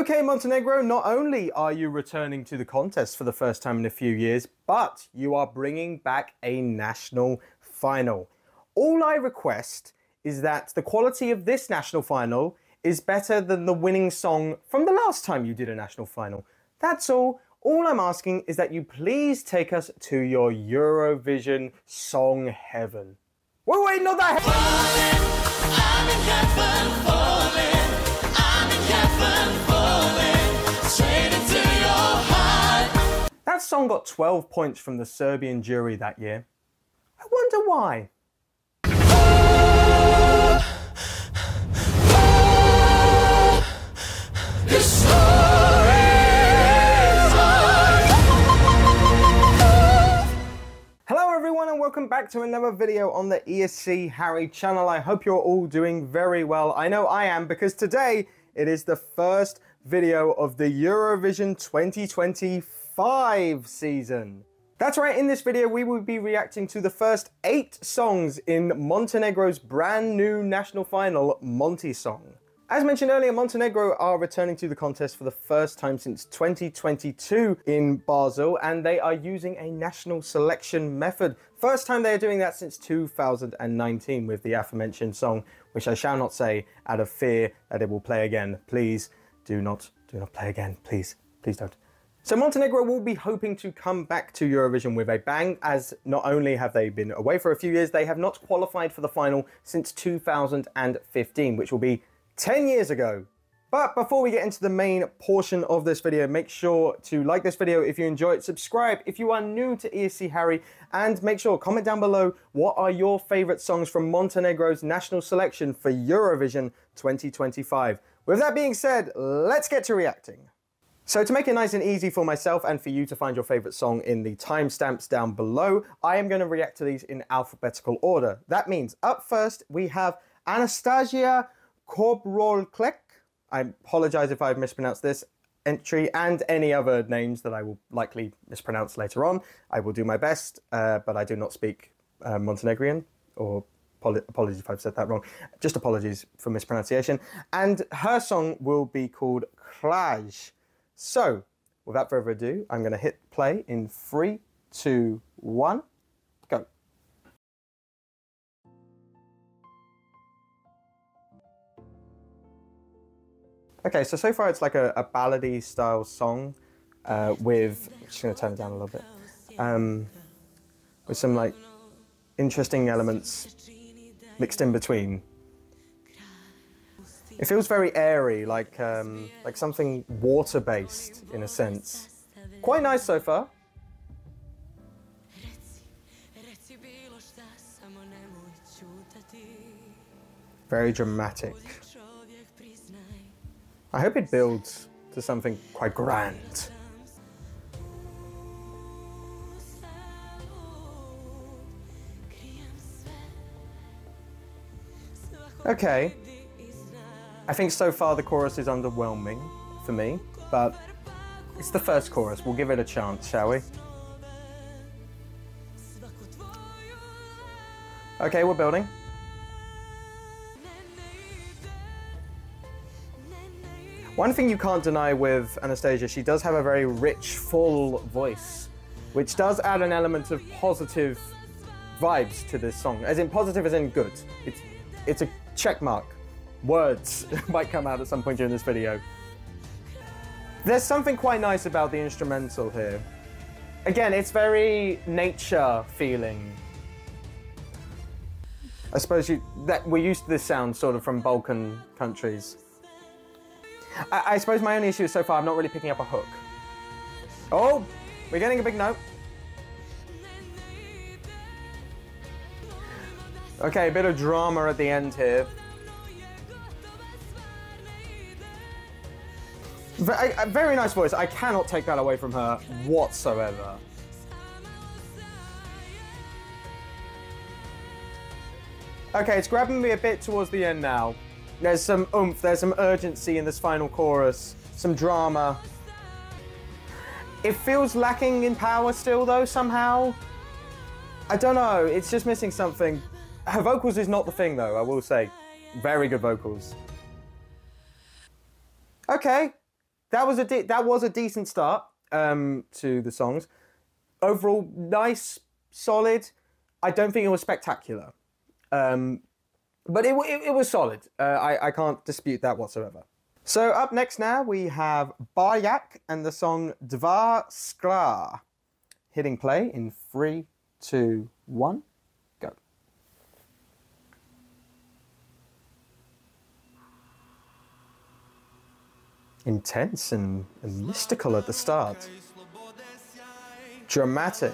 Okay, Montenegro, not only are you returning to the contest for the first time in a few years, but you are bringing back a national final. All I request is that the quality of this national final is better than the winning song from the last time you did a national final. That's all. All I'm asking is that you please take us to your Eurovision song heaven. Wait, not that heaven! I'm in heaven, falling. I'm in heaven, falling. Straight into your heart. That song got 12 points from the Serbian jury that year. I wonder why. Welcome back to another video on the ESC Harry channel. I hope you're all doing very well. I know I am, because today it is the first video of the Eurovision 2025 season. That's right, in this video we will be reacting to the first 8 songs in Montenegro's brand new national final, Montesong. As mentioned earlier, Montenegro are returning to the contest for the first time since 2022 in Basel, and they are using a national selection method. First time they are doing that since 2019 with the aforementioned song, which I shall not say out of fear that it will play again. Please do not play again. Please don't. So Montenegro will be hoping to come back to Eurovision with a bang, as not only have they been away for a few years, they have not qualified for the final since 2015, which will be 10 years ago. But before we get into the main portion of this video, make sure to like this video if you enjoy it, subscribe if you are new to ESC Harry, and make sure, comment down below what are your favourite songs from Montenegro's national selection for Eurovision 2025. With that being said, let's get to reacting. So to make it nice and easy for myself and for you to find your favourite song in the timestamps down below, I am going to react to these in alphabetical order. That means up first we have Anastasija, Koprolčec, I apologise if I've mispronounced this entry, and any other names that I will likely mispronounce later on. I will do my best, but I do not speak Montenegrin, or apologies if I've said that wrong. Just apologies for mispronunciation. And her song will be called Kraj. So, without further ado, I'm going to hit play in 3, 2, 1, go. Okay, so far it's like a ballady style song with, just going to turn it down a little bit, with some like interesting elements mixed in between. It feels very airy, like something water-based in a sense. Quite nice so far. Very dramatic. I hope it builds to something quite grand. Okay. I think so far the chorus is underwhelming for me, but it's the first chorus. We'll give it a chance, shall we? Okay, we're building. One thing you can't deny with Anastasija, she does have a very rich, full voice, which does add an element of positive vibes to this song. As in positive as in good. It's a check mark. Words might come out at some point during this video. There's something quite nice about the instrumental here. Again, it's very nature feeling. I suppose we're used to this sound sort of from Balkan countries. I suppose my only issue is so far I'm not really picking up a hook. Oh, we're getting a big note. Okay, a bit of drama at the end here. A very nice voice. I cannot take that away from her whatsoever. Okay, it's grabbing me a bit towards the end now. There's some oomph, there's some urgency in this final chorus, some drama. It feels lacking in power still though, somehow. I don't know, it's just missing something. Her vocals is not the thing though, I will say. Very good vocals. Okay, that was a decent start to the songs. Overall, nice, solid. I don't think it was spectacular, but it was solid. I can't dispute that whatsoever. So up next now we have Baryak and the song Dva Srca. Hitting play in 3, 2, 1, go. Intense and mystical at the start. Dramatic.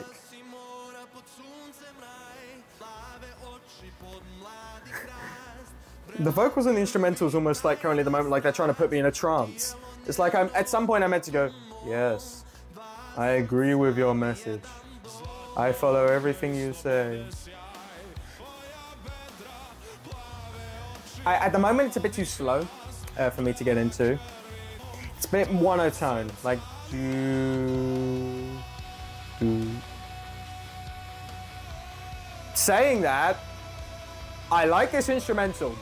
The vocals and the instrumentals almost like currently at the moment like they're trying to put me in a trance. It's like at some point I'm meant to go, yes, I agree with your message. I follow everything you say. At the moment it's a bit too slow for me to get into. It's a bit monotone, like Saying that, I like this instrumental.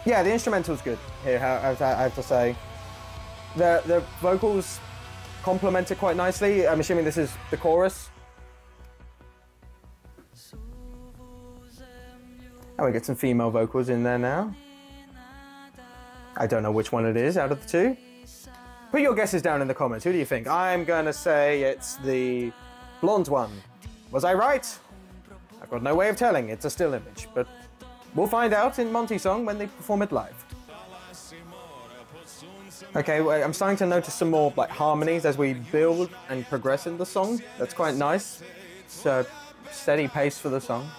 Yeah, the instrumental's good here, I have to say. The vocals complement it quite nicely. I'm assuming this is the chorus. And we get some female vocals in there now. I don't know which one it is out of the two. Put your guesses down in the comments. Who do you think? I'm gonna say it's the blonde one. Was I right? I've got no way of telling. It's a still image, but we'll find out in Montesong when they perform it live. Okay, well, I'm starting to notice some more like harmonies as we build and progress in the song. That's quite nice. It's a steady pace for the song.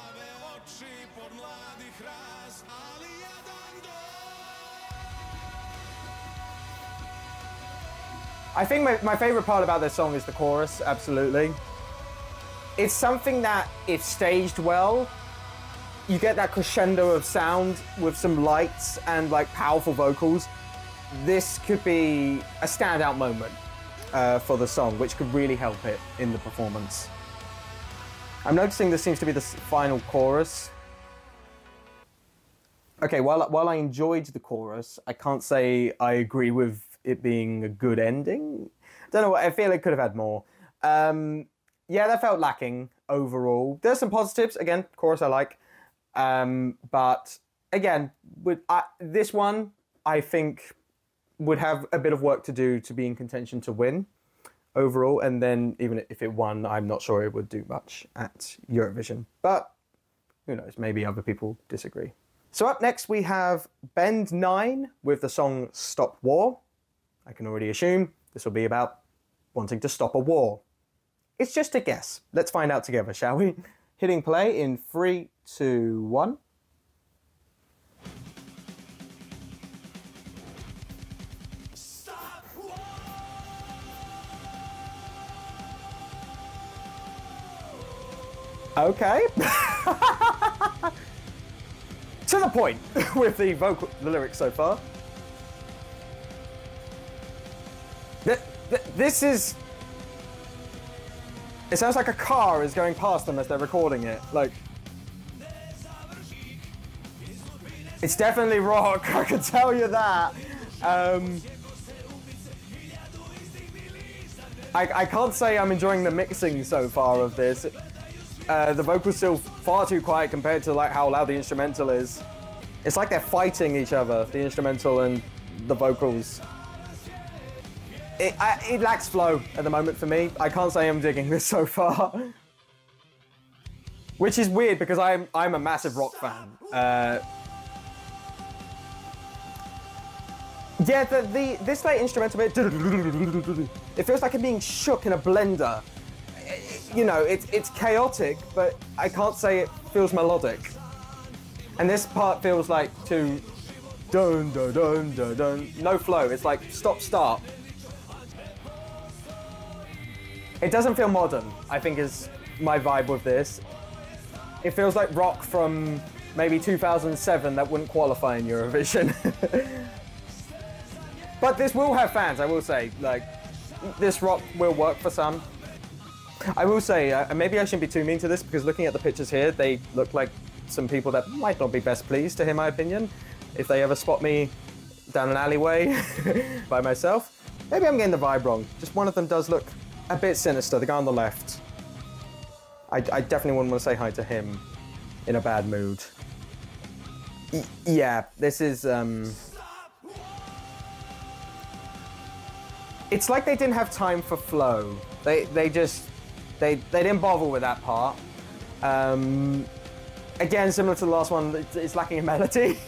I think my favorite part about this song is the chorus, absolutely. It's something that, if staged well, you get that crescendo of sound with some lights and like powerful vocals. This could be a standout moment for the song, which could really help it in the performance. I'm noticing this seems to be the final chorus. Okay, while I enjoyed the chorus, I can't say I agree with it being a good ending. Don't know, I feel it could have had more. Yeah, that felt lacking overall. There's some positives, again, chorus I like. But again, with this one, I think would have a bit of work to do to be in contention to win overall. And then even if it won, I'm not sure it would do much at Eurovision. But who knows, maybe other people disagree. So up next we have Bend 9 with the song Stop War. I can already assume this will be about wanting to stop a war. It's just a guess. Let's find out together, shall we? Hitting play in 3, 2, 1. Okay. To the point with the lyrics so far. This is... It sounds like a car is going past them as they're recording it. Like... It's definitely rock, I can tell you that. I can't say I'm enjoying the mixing so far of this. The vocal's still far too quiet compared to like how loud the instrumental is. It's like they're fighting each other, the instrumental and the vocals. It lacks flow at the moment for me. I can't say I'm digging this so far. Which is weird because I'm a massive rock fan. Yeah, this like instrumental bit, it feels like I'm being shook in a blender. You know, it's chaotic, but I can't say it feels melodic. And this part feels like too dun dun dun dun dun. No flow. It's like stop start. It doesn't feel modern, I think is my vibe with this. It feels like rock from maybe 2007 that wouldn't qualify in Eurovision. But this will have fans, I will say. Like, this rock will work for some. I will say, maybe I shouldn't be too mean to this because looking at the pictures here, they look like some people that might not be best pleased to hear my opinion. if they ever spot me down an alleyway by myself. Maybe I'm getting the vibe wrong. Just one of them does look a bit sinister, the guy on the left. I definitely wouldn't want to say hi to him in a bad mood. Yeah, this is... It's like they didn't have time for flow. They didn't bother with that part. Again, similar to the last one, it's lacking in melody.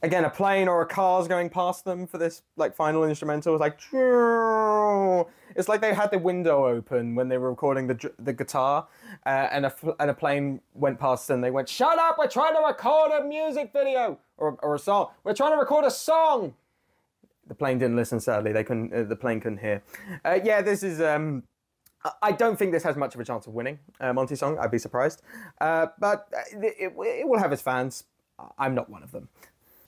Again, a plane or a car's going past them for this like final instrumental. It's like, it's like they had the window open when they were recording the guitar, and a plane went past and they went, "Shut up! We're trying to record a music video or a song. We're trying to record a song." The plane didn't listen. Sadly, they couldn't. The plane couldn't hear. Yeah, this is. I don't think this has much of a chance of winning Montesong. I'd be surprised, but it will have its fans. I'm not one of them.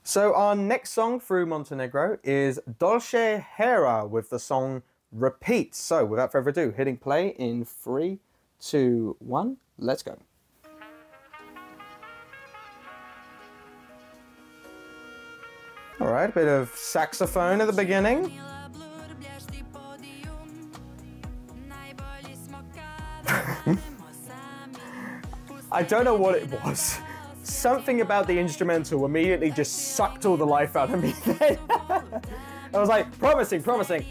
So our next song through Montenegro is Dolce Hera with the song Repeat. So without further ado, hitting play in 3, 2, 1, let's go. All right, a bit of saxophone at the beginning. I don't know what it was. Something about the instrumental immediately just sucked all the life out of me then. I was like, promising.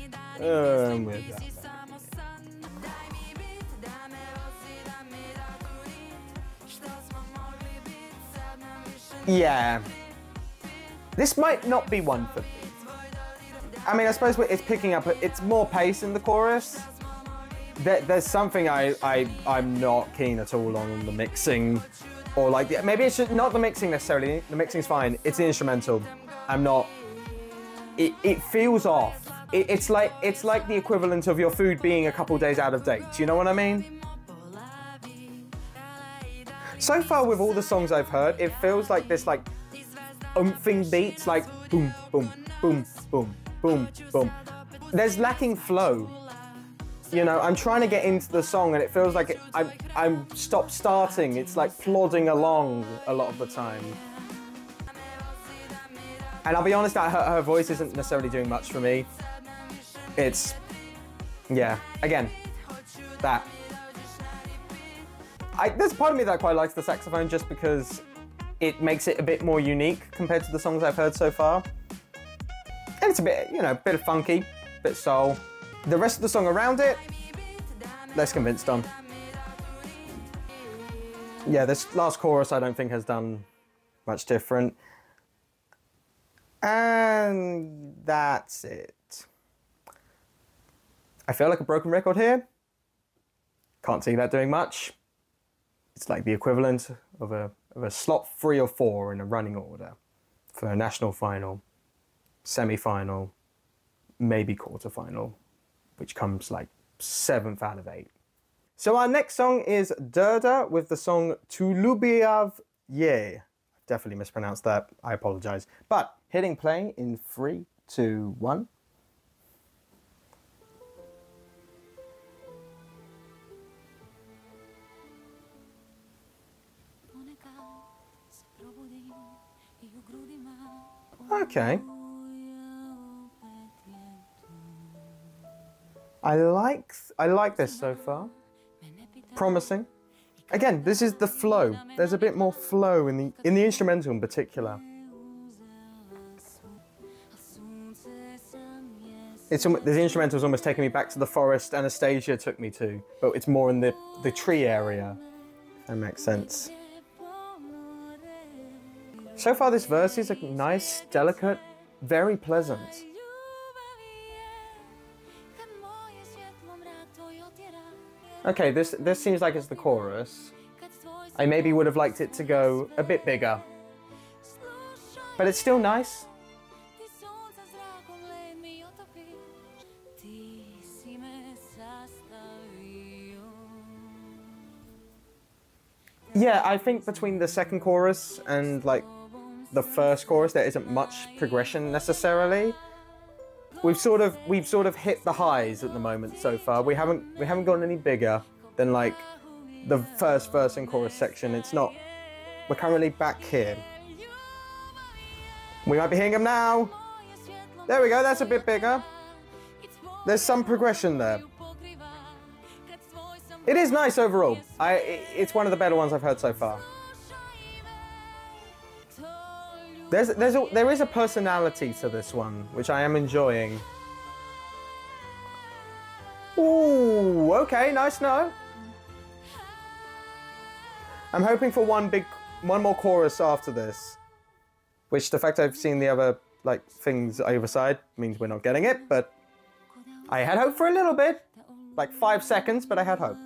Yeah. This might not be one for me. I mean, I suppose it's picking up, it's more pace in the chorus. There's something I'm not keen at all on the mixing. Or like, maybe it's not the mixing necessarily. The mixing's fine. It's the instrumental. I'm not. It feels off. It's like the equivalent of your food being a couple days out of date. Do you know what I mean? So far with all the songs I've heard, it feels like this like umphing beats, like boom, boom, boom, boom, boom, boom. There's lacking flow. You know, I'm trying to get into the song and it feels like I'm stop-starting. It's like plodding along a lot of the time. And I'll be honest, her voice isn't necessarily doing much for me. It's, yeah, again, that. There's a part of me that quite likes the saxophone just because it makes it a bit more unique compared to the songs I've heard so far. And it's a bit, you know, a bit of funky, a bit soul. The rest of the song around it, less convinced on. Yeah, this last chorus I don't think has done much different. And that's it. I feel like a broken record here. Can't see that doing much. It's like the equivalent of a slot 3 or 4 in a running order for a national final, semi-final, maybe quarter-final, which comes like 7th out of 8. So our next song is Đurđa with the song Tu ljubav je. Definitely mispronounced that, I apologize. But hitting play in 3, 2, 1. Okay. I like this so far. Promising. Again, this is the flow. There's a bit more flow in the instrumental in particular. The instrumental is almost taking me back to the forest Anastasija took me to, but it's more in the tree area, if that makes sense. So far this verse is nice, delicate, very pleasant. Okay, this seems like it's the chorus. I maybe would have liked it to go a bit bigger. But it's still nice. Yeah, I think between the second chorus and like the first chorus there isn't much progression necessarily. We've sort of hit the highs at the moment so far. We haven't gotten any bigger than like the first verse and chorus section. It's not we're currently back here. We might be hearing him now. There we go, that's a bit bigger. There's some progression there. It is nice overall. It's one of the better ones I've heard so far. There is a personality to this one, which I am enjoying. Ooh, okay, nice note. I'm hoping for one more chorus after this, which the fact I've seen the other things either side means we're not getting it, but I had hope for a little bit, like 5 seconds, but I had hope.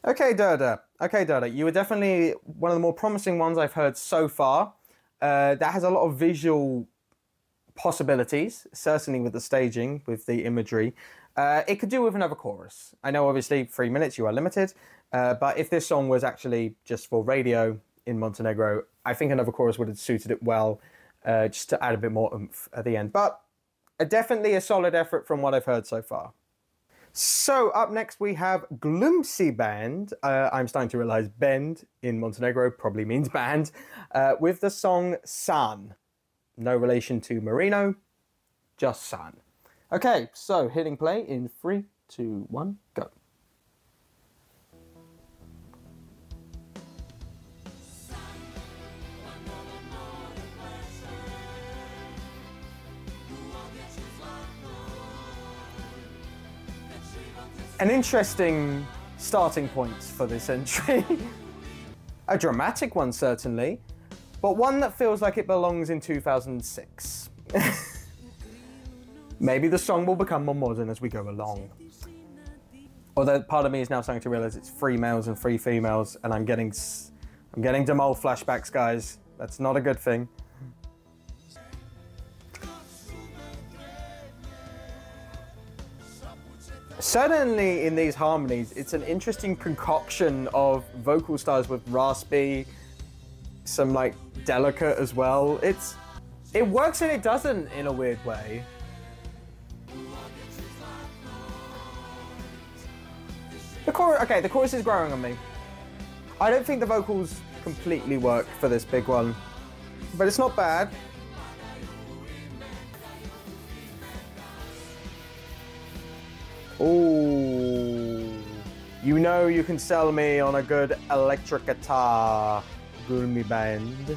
Okay, Durda. Okay, Durda. You were definitely one of the more promising ones I've heard so far. That has a lot of visual possibilities, certainly with the staging, with the imagery. It could do with another chorus. I know, obviously, 3 minutes, you are limited. But if this song was actually just for radio in Montenegro, I think another chorus would have suited it well, just to add a bit more oomph at the end. But definitely a solid effort from what I've heard so far. So up next we have Glumci Bend. I'm starting to realise Bend in Montenegro probably means band, with the song San. No relation to Marino, just San. Okay, so hitting play in 3, 2, 1, go. An interesting starting point for this entry. A dramatic one, certainly, but one that feels like it belongs in 2006. Maybe the song will become more modern as we go along. Although part of me is now starting to realise it's 3 males and 3 females, and I'm getting Demol flashbacks, guys. That's not a good thing. Certainly in these harmonies, it's an interesting concoction of vocal styles with raspy, some delicate as well. It works and it doesn't in a weird way. The chorus is growing on me. I don't think the vocals completely work for this big one, but it's not bad. Ooh, you know you can sell me on a good electric guitar, Glumci Bend.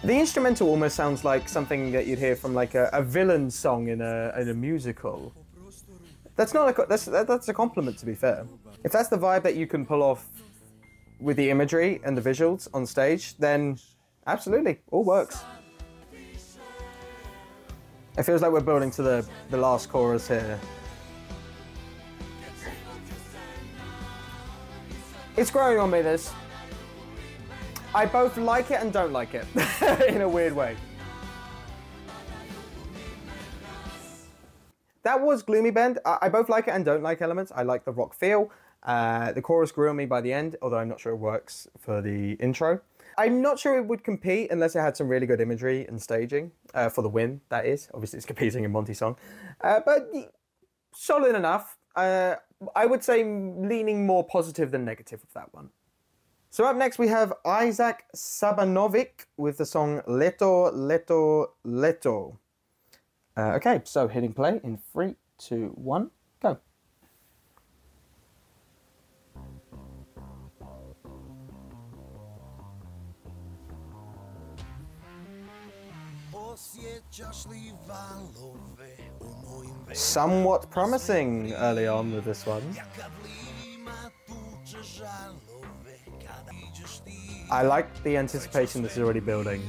The instrumental almost sounds like something that you'd hear from a villain song in a musical. That's a compliment, to be fair. If that's the vibe that you can pull off with the imagery and the visuals on stage, then absolutely, all works. It feels like we're building to the last chorus here. It's growing on me, this. I both like it and don't like it, in a weird way. That was Glumci Bend. I both like it and don't like elements. I like the rock feel. The chorus grew on me by the end, although I'm not sure it works for the intro. I'm not sure it would compete unless it had some really good imagery and staging, for the win, that is. Obviously it's competing in Montesong. But solid enough. I would say leaning more positive than negative with that one. So up next we have Isak Šabanović with the song Ljeto, Ljeto, Ljeto. Okay, so hitting play in 3, 2, 1, go. Somewhat promising early on with this one. I like the anticipation this is already building.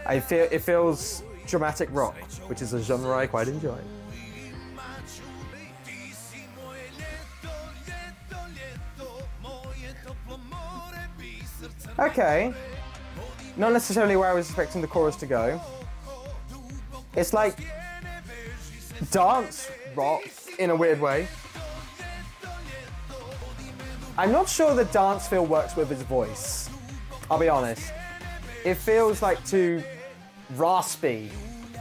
It feels dramatic rock, which is a genre I quite enjoy. Okay, not necessarily where I was expecting the chorus to go. It's like dance rock in a weird way. I'm not sure the dance feel works with his voice, I'll be honest. It feels like too raspy,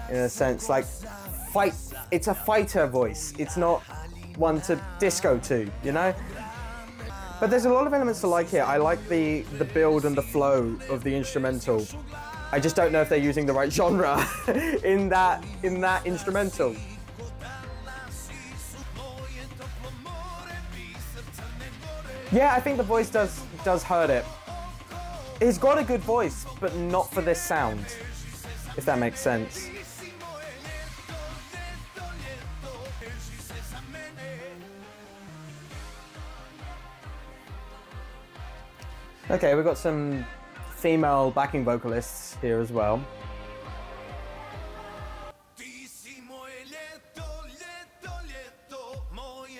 in a sense, it's a fighter voice. It's not one to disco to, you know? But there's a lot of elements to like here. I like the build and the flow of the instrumental. I just don't know if they're using the right genre in that instrumental. Yeah, I think the voice does hurt it. He's got a good voice, but not for this sound, if that makes sense. Okay, we've got some female backing vocalists here as well.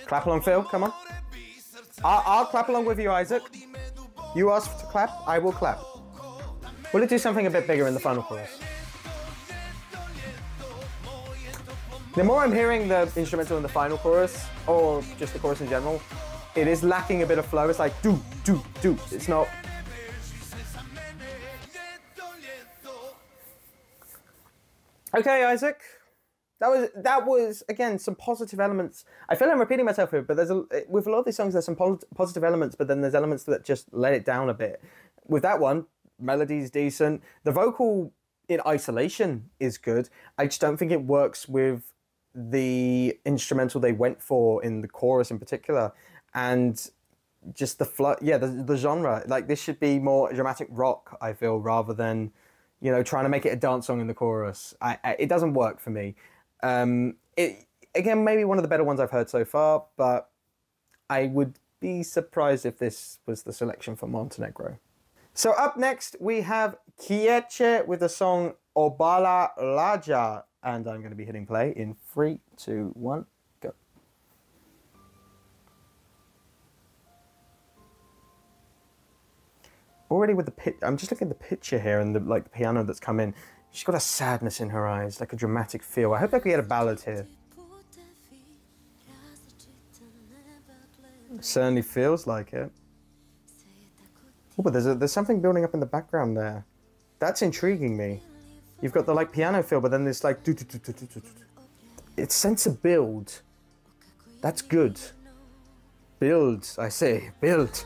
Clap along, Phil, come on. I'll clap along with you, Isak. You asked to clap, I will clap. Will it do something a bit bigger in the final chorus? The more I'm hearing the instrumental in the final chorus, or just the chorus in general, it is lacking a bit of flow. It's like do, do, do. It's not. Okay, Isak. That was again some positive elements. I feel I'm repeating myself here, but with a lot of these songs, there's some positive elements, but then there's elements that just let it down a bit. With that one, melody's decent. The vocal in isolation is good. I just don't think it works with the instrumental they went for in the chorus in particular, and just the flow. Yeah, the genre. Like this should be more dramatic rock, I feel, rather than, you know, trying to make it a dance song in the chorus. It doesn't work for me. Again, maybe one of the better ones I've heard so far, but I would be surprised if this was the selection for Montenegro. So up next, we have Kejt with the song Obala Laja, and I'm going to be hitting play in 3, 2, 1, go. Already with the pitch, I'm just looking at the picture here and the piano that's come in. She's got a sadness in her eyes, like a dramatic feel. I hope I could get a ballad here. It certainly feels like it. Oh, but there's something building up in the background there. That's intriguing me. You've got the piano feel, but then there's like do do do do do do. It's sense of build. That's good. Build, I say, build.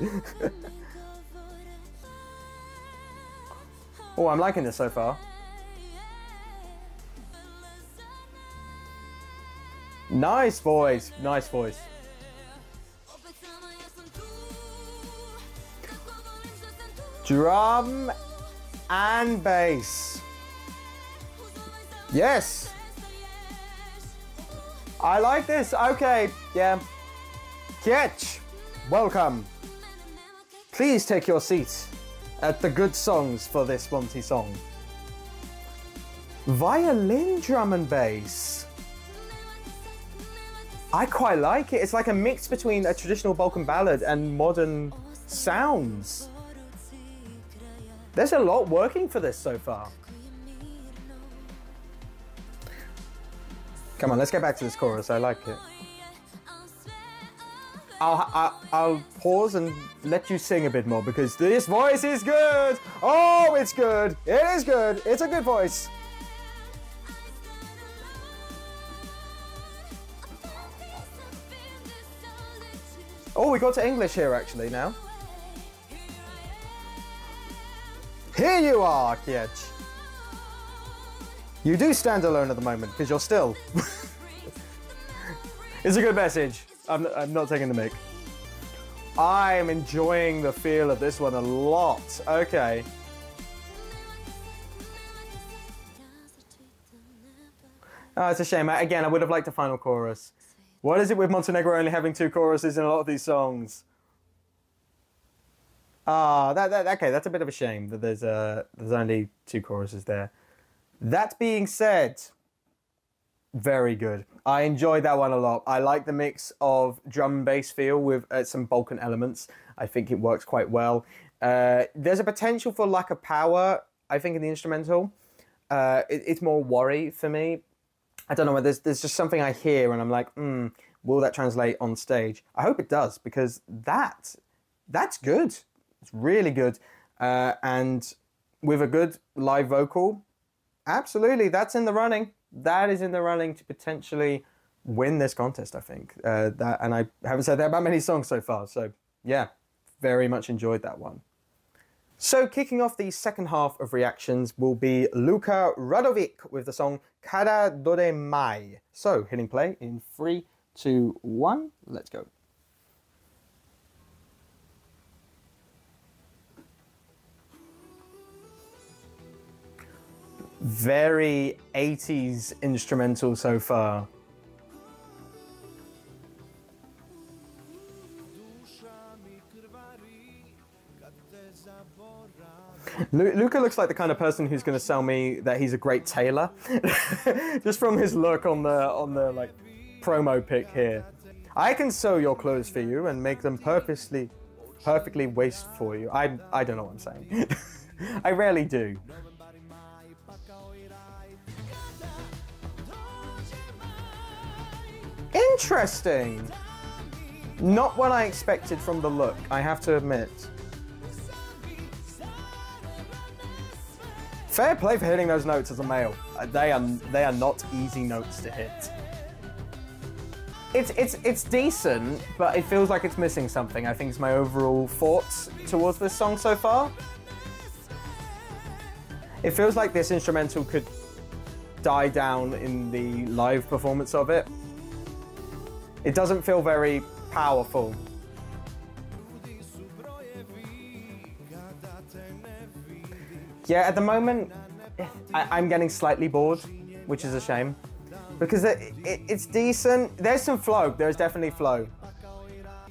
Oh, I'm liking this so far. Nice voice, nice voice. Drum and bass. Yes. I like this. Okay, yeah. Kejt, welcome. Please take your seat at the good songs for this Monty song. Violin drum and bass. I quite like it. It's like a mix between a traditional Balkan ballad and modern sounds. There's a lot working for this so far. Come on, let's get back to this chorus. I like it. I'll pause and let you sing a bit more because this voice is good. Oh, it's good. It is good. It's a good voice. Oh, we got to English here actually now. Here you are, Kejt. You do stand alone at the moment because you're still. It's a good message. I'm not taking the mic. I'm enjoying the feel of this one a lot. Okay. Oh, it's a shame. Again, I would have liked a final chorus. What is it with Montenegro only having 2 choruses in a lot of these songs? Ah, okay, that's a bit of a shame that there's only 2 choruses there. That being said, very good. I enjoyed that one a lot. I like the mix of drum and bass feel with some Balkan elements. I think it works quite well. There's a potential for lack of power, I think, in the instrumental. It's more worry for me. I don't know, there's just something I hear and I'm like, will that translate on stage? I hope it does, because that's good. It's really good. And with a good live vocal, absolutely, that's in the running. That is in the running to potentially win this contest, I think. And I haven't said that about many songs so far. So yeah, very much enjoyed that one. So kicking off the second half of reactions will be Luka Radović with the song Kada, dođe. So hitting play in 3, 2, 1, let's go. Very 80s instrumental so far. Luka looks like the kind of person who's going to sell me that he's a great tailor, just from his look on the like promo pic here. I can sew your clothes for you and make them perfectly waist for you. I don't know what I'm saying. I rarely do. Interesting. Not what I expected from the look, I have to admit. Fair play for hitting those notes as a male. They are not easy notes to hit. It's decent, but it feels like it's missing something. I think it's my overall thoughts towards this song so far. It feels like this instrumental could die down in the live performance of it. It doesn't feel very powerful. Yeah, at the moment, I'm getting slightly bored, which is a shame. Because it's decent. There's some flow. There's definitely flow.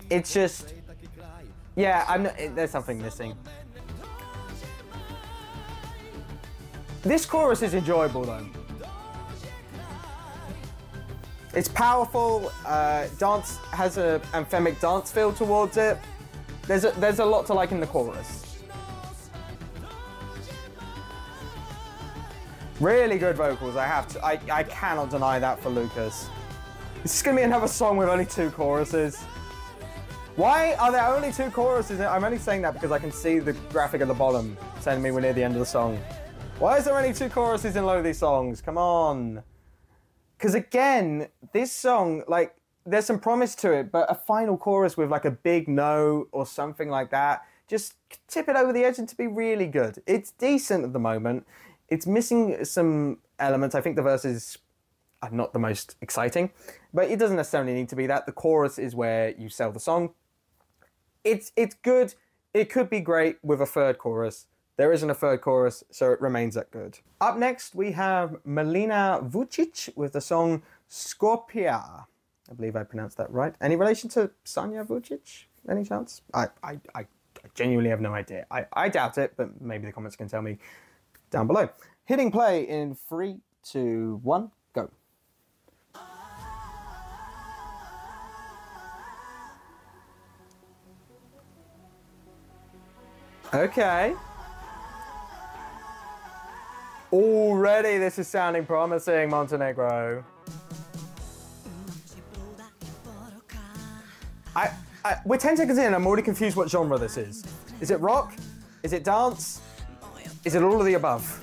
It's just... Yeah, there's something missing. This chorus is enjoyable, though. It's powerful. Dance has an anthemic dance feel towards it. There's a lot to like in the chorus. Really good vocals, I cannot deny that for Lucas. This is gonna be another song with only 2 choruses. Why are there only 2 choruses? I'm only saying that because I can see the graphic at the bottom telling me we're near the end of the song. Why is there only 2 choruses in a lot of these songs? Come on. Because again, this song, like, there's some promise to it, but a final chorus with like a big note or something like that, just tip it over the edge and to be really good. It's decent at the moment. It's missing some elements. I think the verses are not the most exciting, but it doesn't necessarily need to be that. The chorus is where you sell the song. It's good. It could be great with a 3rd chorus. There isn't a 3rd chorus, so it remains that good. Up next, we have Milena Vučić with the song Škorpija. I believe I pronounced that right. Any relation to Sanja Vučić? Any chance? I genuinely have no idea. I doubt it, but maybe the comments can tell me down below. Hitting play in 3, 2, 1, go. Okay. Already this is sounding promising, Montenegro. We're 10 seconds in, I'm already confused what genre this is. Is it rock? Is it dance? Is it all of the above?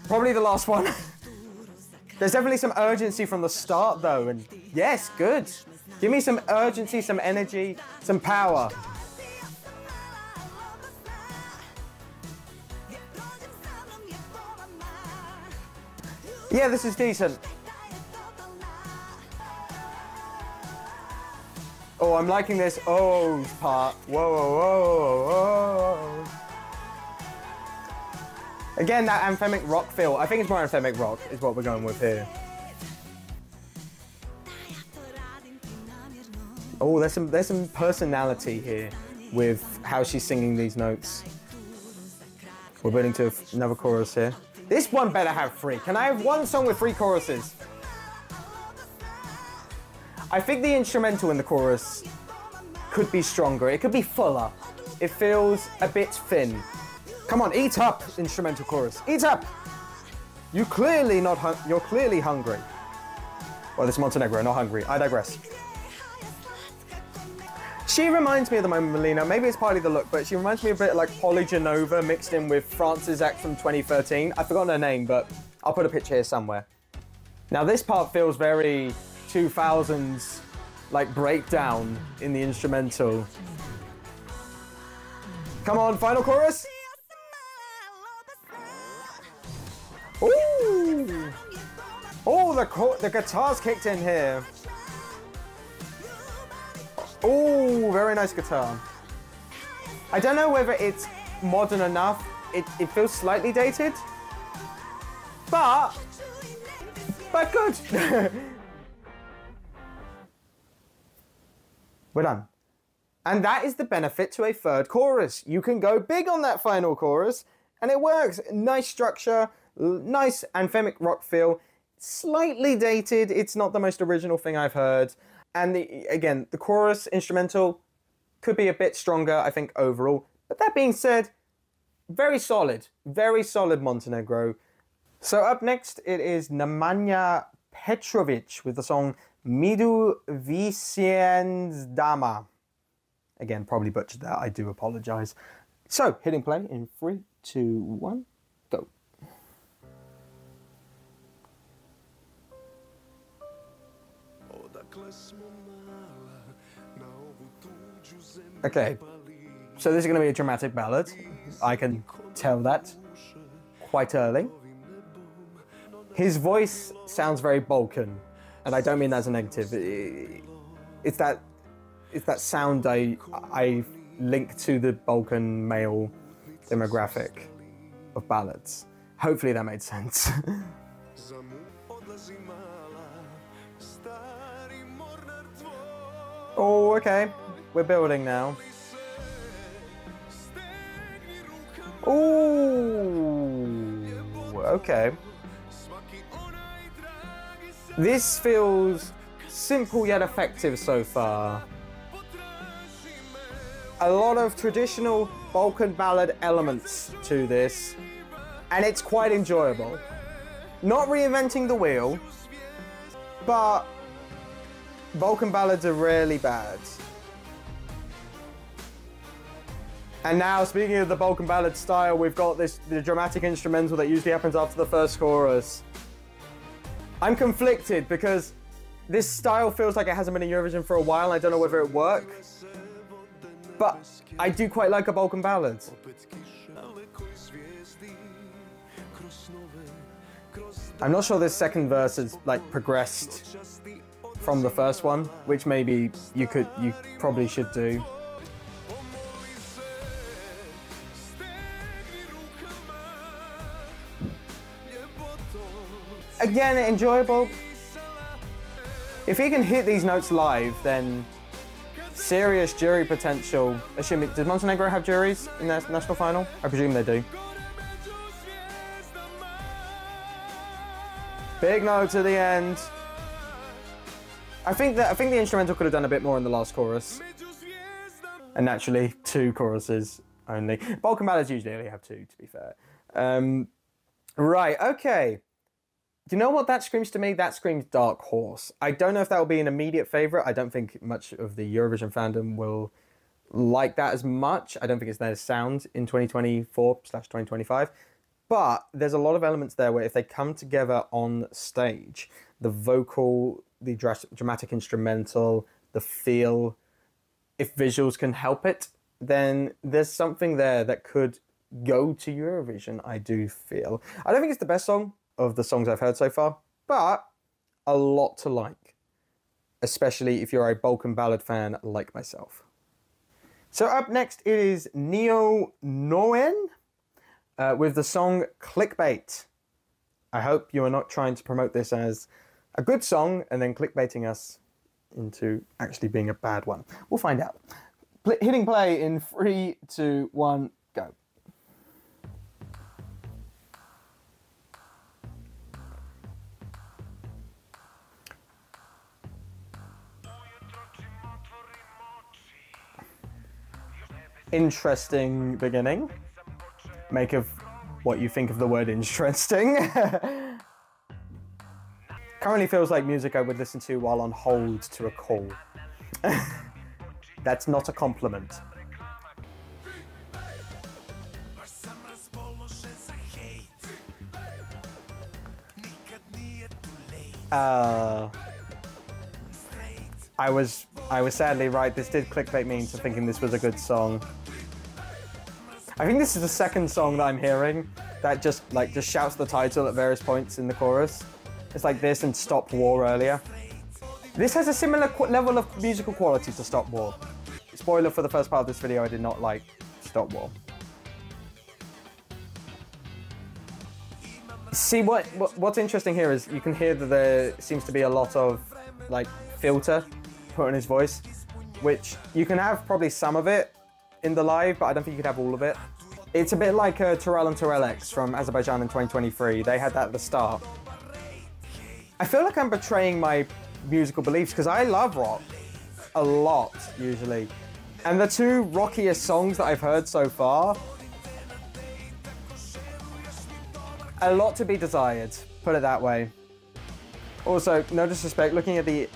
Probably the last one. There's definitely some urgency from the start though, and yes, good. Give me some urgency, some energy, some power. Yeah, this is decent. Oh, I'm liking this O's part. Whoa, whoa, whoa, whoa. Again, that anthemic rock feel. I think it's more anthemic rock is what we're going with here. Oh, there's some personality here with how she's singing these notes. We're building to another chorus here. This one better have 3. Can I have one song with 3 choruses? I think the instrumental in the chorus could be stronger. It could be fuller. It feels a bit thin. Come on, eat up, instrumental chorus. Eat up! You're clearly hungry. Well, this is Montenegro, not hungry. I digress. She reminds me at the moment, Milena, maybe it's partly the look, but she reminds me a bit like Polygenova mixed in with France's act from 2013. I've forgotten her name, but I'll put a picture here somewhere. Now this part feels very 2000s like breakdown in the instrumental. Come on, final chorus. Ooh. Oh, the guitar's kicked in here. Oh, very nice guitar. I don't know whether it's modern enough. It feels slightly dated, but good. We're done. And that is the benefit to a third chorus. You can go big on that final chorus, and it works. Nice structure, nice anthemic rock feel, slightly dated. It's not the most original thing I've heard. And again, the chorus instrumental could be a bit stronger, I think, overall. But that being said, very solid Montenegro. So up next, it is Nemanja Petrović with the song Među zvijezdama. Again, probably butchered that, I do apologise. So, hitting play in 3, 2, 1, go. Okay, so this is going to be a dramatic ballad. I can tell that quite early. His voice sounds very Balkan, and I don't mean that as a negative. It's that sound I link to the Balkan male demographic of ballads. Hopefully that made sense. Oh, okay. We're building now. Ooh, okay. This feels simple yet effective so far. A lot of traditional Balkan ballad elements to this, and it's quite enjoyable. Not reinventing the wheel, but Balkan ballads are rarely bad. And now, speaking of the Balkan ballad style, we've got the dramatic instrumental that usually happens after the first chorus. I'm conflicted because this style feels like it hasn't been in Eurovision for a while, and I don't know whether it works. But I do quite like a Balkan ballad. I'm not sure this second verse has like progressed from the first one, which maybe you probably should do. Again, enjoyable. If he can hit these notes live, then serious jury potential. Assuming, does Montenegro have juries in their national final? I presume they do. Big note to the end. I think the instrumental could have done a bit more in the last chorus. And naturally, 2 choruses only. Balkan ballads usually only have 2, to be fair. Right, okay. Do you know what that screams to me? That screams Dark Horse. I don't know if that will be an immediate favourite. I don't think much of the Eurovision fandom will like that as much. I don't think it's their sound in 2024/2025. But there's a lot of elements there where if they come together on stage, the vocal, the dramatic instrumental, the feel, if visuals can help it, then there's something there that could go to Eurovision, I do feel. I don't think it's the best song of the songs I've heard so far, but a lot to like, especially if you're a Balkan ballad fan like myself. So up next it is NeonoeN with the song Clickbait. I hope you are not trying to promote this as a good song and then clickbaiting us into actually being a bad one. We'll find out. Hitting play in 3, 2, 1, go. Interesting beginning. Make of what you think of the word interesting. Currently feels like music I would listen to while on hold to a call. That's not a compliment. I was sadly right. This did clickbait me into thinking this was a good song. I think this is the second song that I'm hearing that just shouts the title at various points in the chorus. It's like this and Stop War earlier. This has a similar level of musical quality to Stop War. Spoiler for the first part of this video, I did not like Stop War. See, what's interesting here is you can hear that there seems to be a lot of like filter put on his voice, which you can have probably some of it in the live, but I don't think you could have all of it. It's a bit like Terrell and Terrell X from Azerbaijan in 2023. They had that at the start. I feel like I'm betraying my musical beliefs because I love rock a lot, usually. And the two rockiest songs that I've heard so far, a lot to be desired, put it that way. Also, no disrespect, looking at the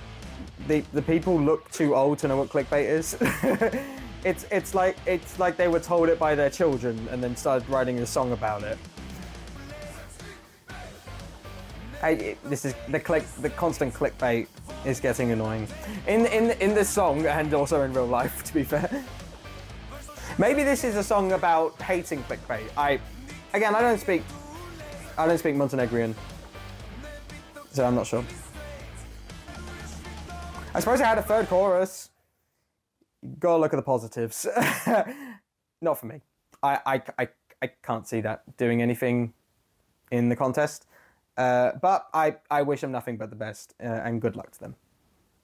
people look too old to know what clickbait is. it's like they were told it by their children and then started writing a song about it. This is the constant clickbait is getting annoying in this song and also in real life, to be fair. Maybe this is a song about hating clickbait. I don't speak Montenegrin, so I'm not sure. I suppose I had a third chorus. Gotta look at the positives. Not for me. I can't see that doing anything in the contest. But I wish them nothing but the best and good luck to them.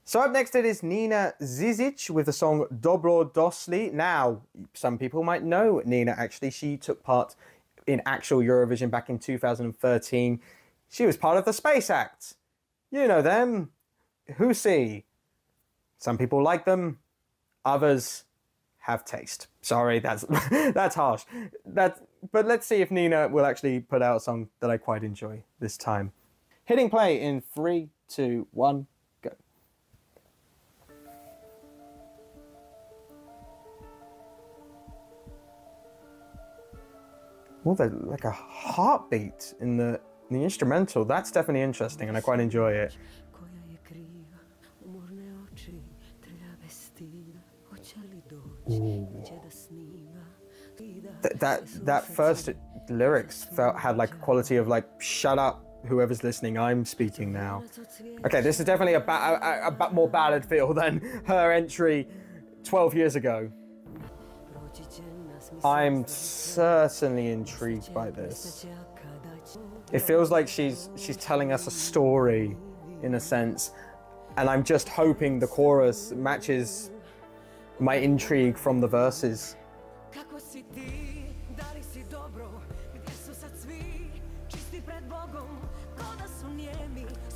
So up next it is Nina Žižić with the song Dobro, došli. Now, some people might know Nina actually. She took part in actual Eurovision back in 2013. She was part of the Space Act. You know them. Who see? Some people like them. Others have taste. Sorry, that's harsh. But let's see if Nina will actually put out a song that I quite enjoy this time. Hitting play in 3, 2, 1, go. Oh, there's like a heartbeat in the instrumental. That's definitely interesting and I quite enjoy it. Ooh. That first lyrics had like a quality of like, shut up, whoever's listening, I'm speaking now. Okay, this is definitely a more ballad feel than her entry 12 years ago. I'm certainly intrigued by this. It feels like she's telling us a story, in a sense, and I'm just hoping the chorus matches my intrigue from the verses.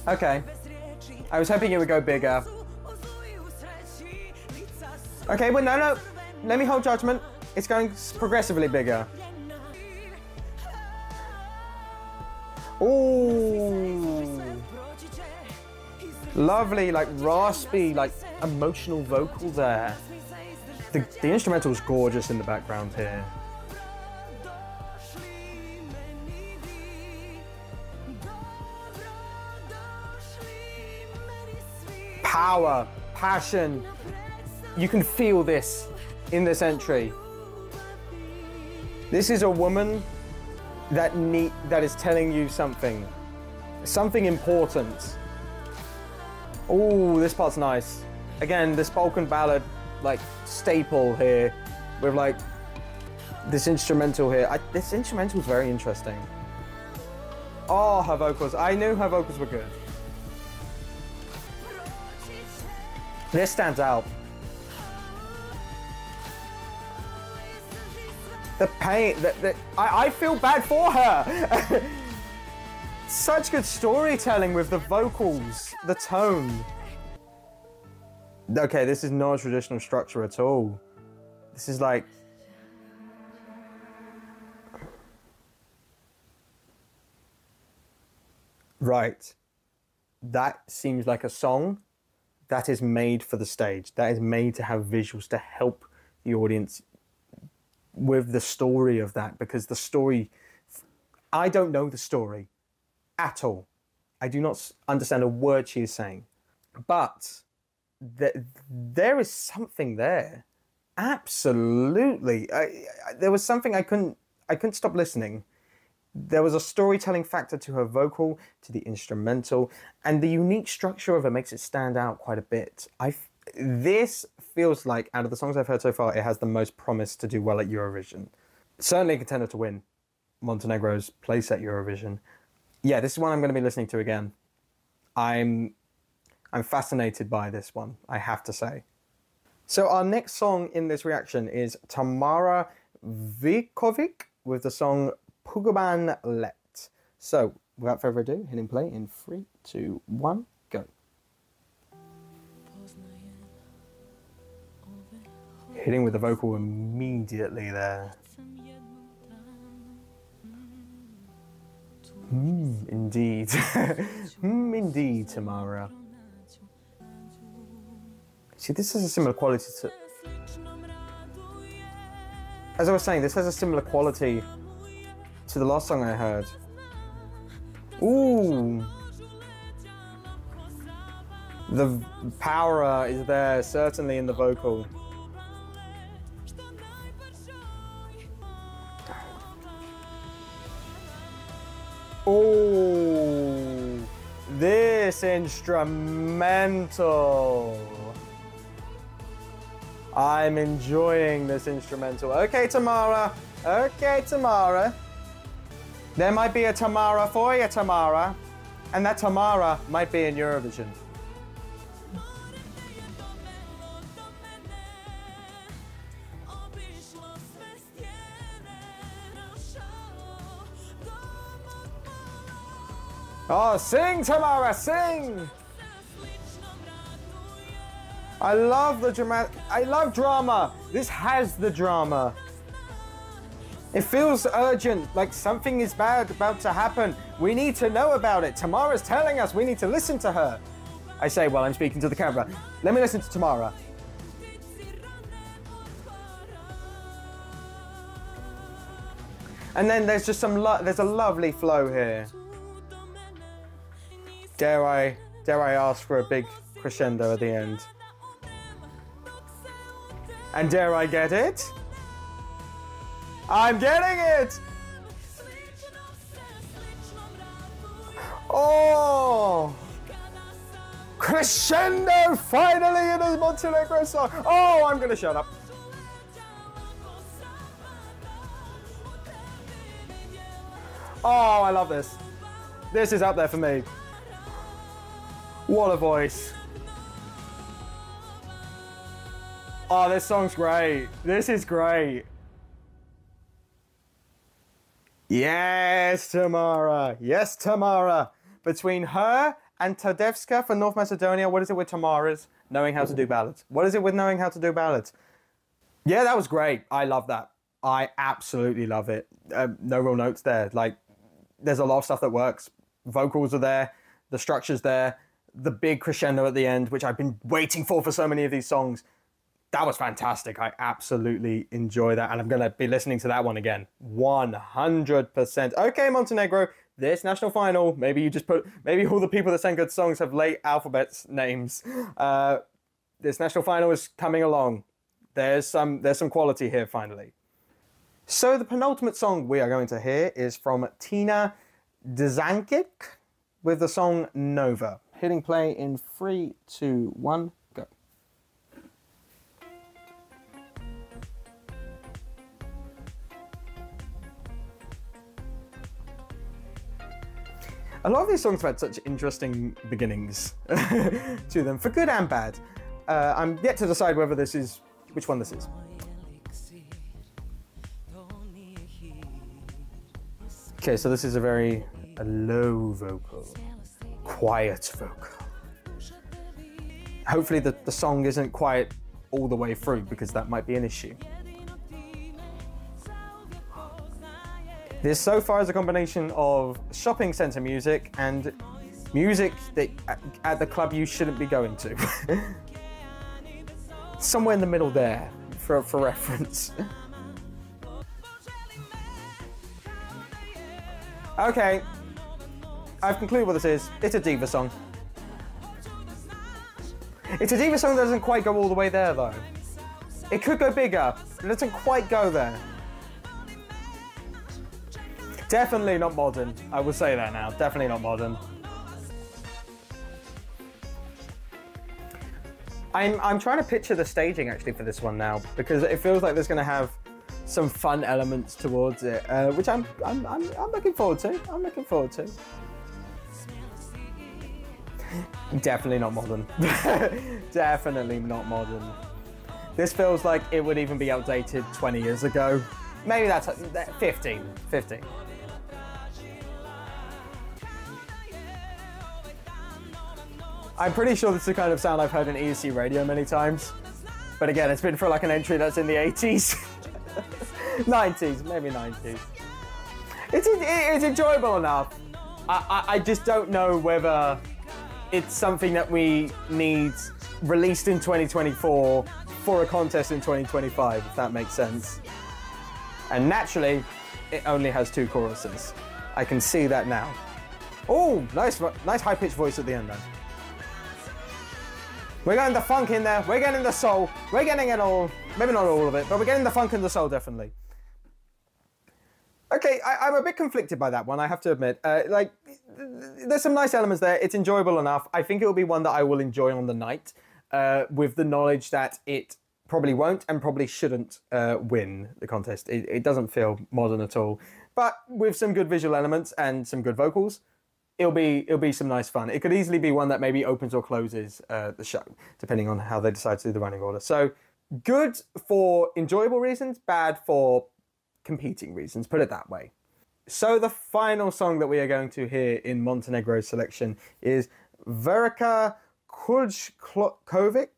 Okay, I was hoping it would go bigger. Okay, but no, let me hold judgment. It's going progressively bigger. Ooh. Lovely, like raspy, like emotional vocal there. The instrumental is gorgeous in the background here. Power, passion. You can feel this in this entry. This is a woman that is telling you something important. Oh, this part's nice. Again, this Balkan ballad, like staple here, with like this instrumental here. This instrumental is very interesting. Oh, her vocals. I knew her vocals were good. This stands out. The pain, I feel bad for her. Such good storytelling with the vocals, the tone. Okay, this is not a traditional structure at all. This is like... Right. That seems like a song that is made for the stage. That is made to have visuals to help the audience with the story of that, because the story... I don't know the story at all. I do not understand a word she is saying. But there is something there. Absolutely. There was something I couldn't stop listening. There was a storytelling factor to her vocal, to the instrumental, and the unique structure of it makes it stand out quite a bit. This feels like, out of the songs I've heard so far, it has the most promise to do well at Eurovision. Certainly a contender to win Montenegro's place at Eurovision. Yeah, this is one I'm going to be listening to again. I'm fascinated by this one, I have to say. So our next song in this reaction is Tamara Živković with the song Pugoban Let. So, without further ado, hitting play in 3, 2, 1, go. Hitting with the vocal immediately there. Indeed. Indeed, Tamara. See, this has a similar quality to... As I was saying, this has a similar quality to the last song I heard. Ooh! The power is there, certainly, in the vocal. Oh! This instrumental! I'm enjoying this instrumental. Okay, Tamara. Okay, Tamara. There might be a Tamara for you, Tamara. And that Tamara might be in Eurovision. Oh, sing, Tamara, sing! I love the drama. I love drama. This has the drama. It feels urgent, like something is bad about to happen. We need to know about it. Tamara's telling us we need to listen to her. I say while I'm speaking to the camera. Let me listen to Tamara. And then there's just there's a lovely flow here. Dare I ask for a big crescendo at the end? And dare I get it? I'm getting it! Oh! Crescendo finally in a Montenegro song! Oh, I'm gonna shut up. Oh, I love this. This is up there for me. What a voice. Oh, this song's great. This is great. Yes, Tamara. Yes, Tamara. Between her and Tadevska for North Macedonia, what is it with Tamara's knowing how to do ballads? What is it with knowing how to do ballads? Yeah, that was great. I love that. I absolutely love it. No real notes there. Like, there's a lot of stuff that works. Vocals are there. The structure's there. The big crescendo at the end, which I've been waiting for so many of these songs. That was fantastic. I absolutely enjoy that. And I'm going to be listening to that one again. 100%. Okay, Montenegro, this national final, maybe all the people that sang good songs have late alphabets names. This national final is coming along. There's some quality here, finally. So the penultimate song we are going to hear is from Tina Dzankic with the song Nova. Hitting play in 3, 2, 1, go. A lot of these songs have had such interesting beginnings to them, for good and bad. I'm yet to decide whether which one this is. Okay, so this is a very low vocal, quiet vocal. Hopefully the song isn't quiet all the way through, because that might be an issue. This so far is a combination of shopping centre music and music that at the club you shouldn't be going to. Somewhere in the middle there, for reference. Okay, I've concluded what this is. It's a diva song. It's a diva song that doesn't quite go all the way there, though. It could go bigger, but it doesn't quite go there. Definitely not modern. I will say that now. Definitely not modern. I'm trying to picture the staging actually for this one now, because it feels like there's going to have some fun elements towards it, which I'm looking forward to. I'm looking forward to. Definitely not modern. Definitely not modern. This feels like it would even be outdated 20 years ago. Maybe that's 15. I'm pretty sure this is the kind of sound I've heard in ESC radio many times. But again, it's been for like an entry that's in the 80s. 90s, maybe 90s. It's enjoyable enough. I just don't know whether it's something that we need released in 2024 for a contest in 2025, if that makes sense. And naturally, it only has 2 choruses. I can see that now. Oh, nice high-pitched voice at the end, though. We're getting the funk in there, we're getting the soul, we're getting it all. Maybe not all of it, but we're getting the funk and the soul, definitely. Okay, I'm a bit conflicted by that one, I have to admit. Like, there's some nice elements there, it's enjoyable enough. I think it will be one that I will enjoy on the night, with the knowledge that it probably won't and probably shouldn't win the contest. It doesn't feel modern at all. But with some good visual elements and some good vocals, it'll be some nice fun. It could easily be one that maybe opens or closes the show, depending on how they decide to do the running order. So good for enjoyable reasons, bad for competing reasons, put it that way. So the final song that we are going to hear in Montenegro's selection is Verka Kuljkovic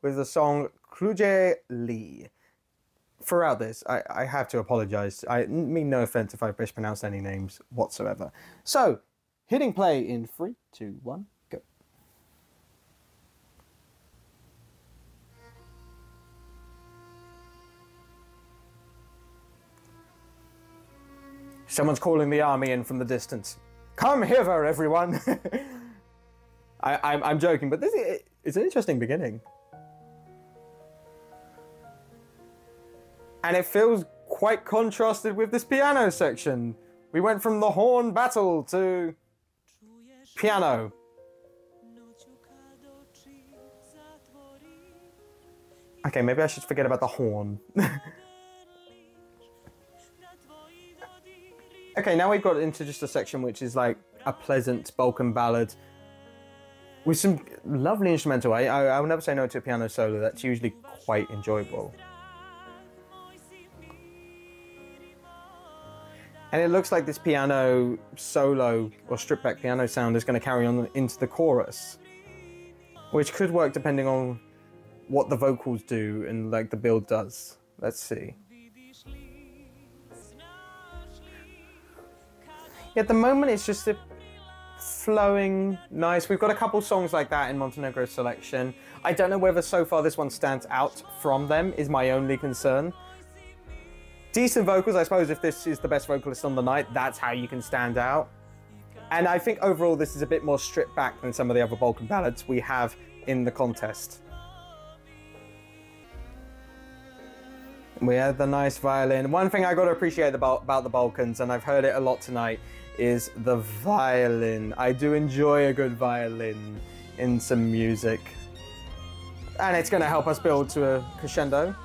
with the song Kluje Li. Throughout this, I have to apologise. I mean no offence if I've mispronounced any names whatsoever. So, hitting play in 3, 2, 1, go. Someone's calling the army in from the distance. Come hither, everyone! I'm joking, but it's an interesting beginning. And it feels quite contrasted with this piano section. We went from the horn battle to piano. Okay, maybe I should forget about the horn. Okay, now we've got into just a section which is like a pleasant Balkan ballad with some lovely instrumental. I will never say no to a piano solo. That's usually quite enjoyable. And it looks like this piano solo or stripped back piano sound is going to carry on into the chorus, which could work depending on what the vocals do and like the build does. Let's see. Yeah, at the moment it's just a flowing, nice. We've got a couple songs like that in Montenegro's selection. I don't know whether so far this one stands out from them, is my only concern. Decent vocals, I suppose if this is the best vocalist on the night, that's how you can stand out. And I think overall this is a bit more stripped back than some of the other Balkan ballads we have in the contest. We had the nice violin. One thing I got to appreciate about the Balkans, and I've heard it a lot tonight, is the violin. I do enjoy a good violin in some music. And it's going to help us build to a crescendo.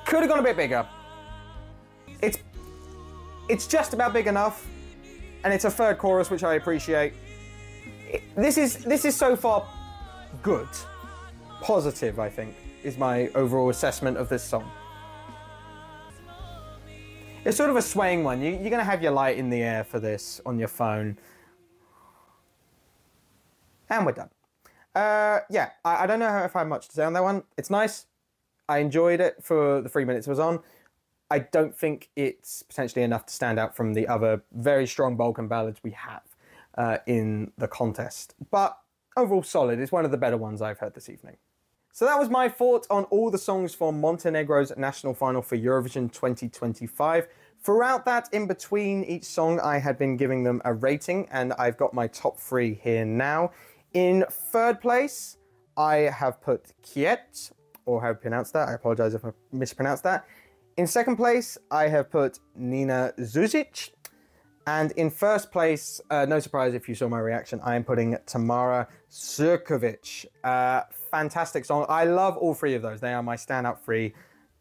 Could have gone a bit bigger. It's just about big enough, and it's a third chorus, which I appreciate. This is so far good. Positive, I think, is my overall assessment of this song. It's sort of a swaying one. You're going to have your light in the air for this on your phone. And we're done. Yeah, I don't know if I have much to say on that one. It's nice. I enjoyed it for the 3 minutes it was on. I don't think it's potentially enough to stand out from the other very strong Balkan ballads we have in the contest. But overall solid. It's one of the better ones I've heard this evening. So that was my thoughts on all the songs for Montenegro's national final for Eurovision 2025. Throughout that, in between each song, I had been giving them a rating, and I've got my top 3 here now. In third place, I have put Kejt, or how to pronounce that. I apologize if I mispronounced that. In second place, I have put Nina Žižić. And in first place, no surprise if you saw my reaction, I am putting Tamara Živković. Fantastic song. I love all 3 of those. They are my standout 3.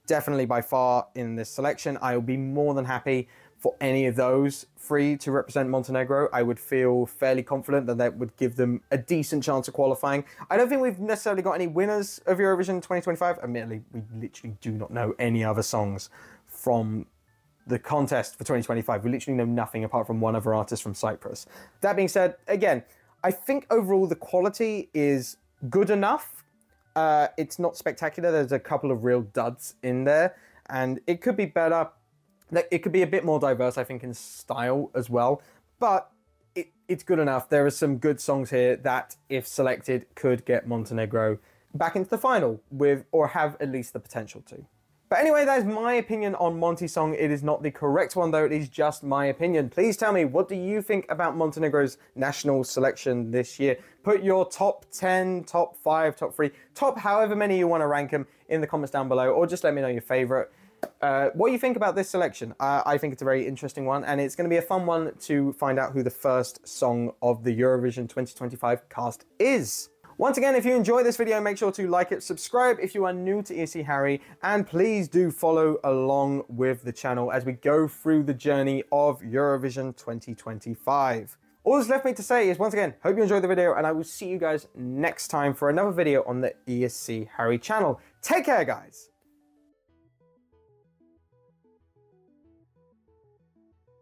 Definitely by far in this selection. I will be more than happy for any of those 3 to represent Montenegro. I would feel fairly confident that that would give them a decent chance of qualifying. I don't think we've necessarily got any winners of Eurovision 2025. Admittedly, we literally do not know any other songs from the contest for 2025. We literally know nothing apart from one other artist from Cyprus. That being said, again, I think overall the quality is good enough. It's not spectacular. There's a couple of real duds in there, and it could be better. It could be a bit more diverse, I think, in style as well, but it's good enough. There are some good songs here that, if selected, could get Montenegro back into the final with, or have at least the potential to. But anyway, that is my opinion on Montesong. It is not the correct one, though. It is just my opinion. Please tell me, what do you think about Montenegro's national selection this year? Put your top 10, top 5, top 3, top however many you want to rank them in the comments down below, or just let me know your favorite. What you think about this selection. I think it's a very interesting one, and it's going to be a fun one to find out who the first song of the Eurovision 2025 cast is. Once again, if you enjoyed this video, make sure to like it, subscribe if you are new to ESC Harry, and please do follow along with the channel as we go through the journey of Eurovision 2025. All that's left me to say is, once again, hope you enjoyed the video, and I will see you guys next time for another video on the ESC Harry channel. Take care, guys!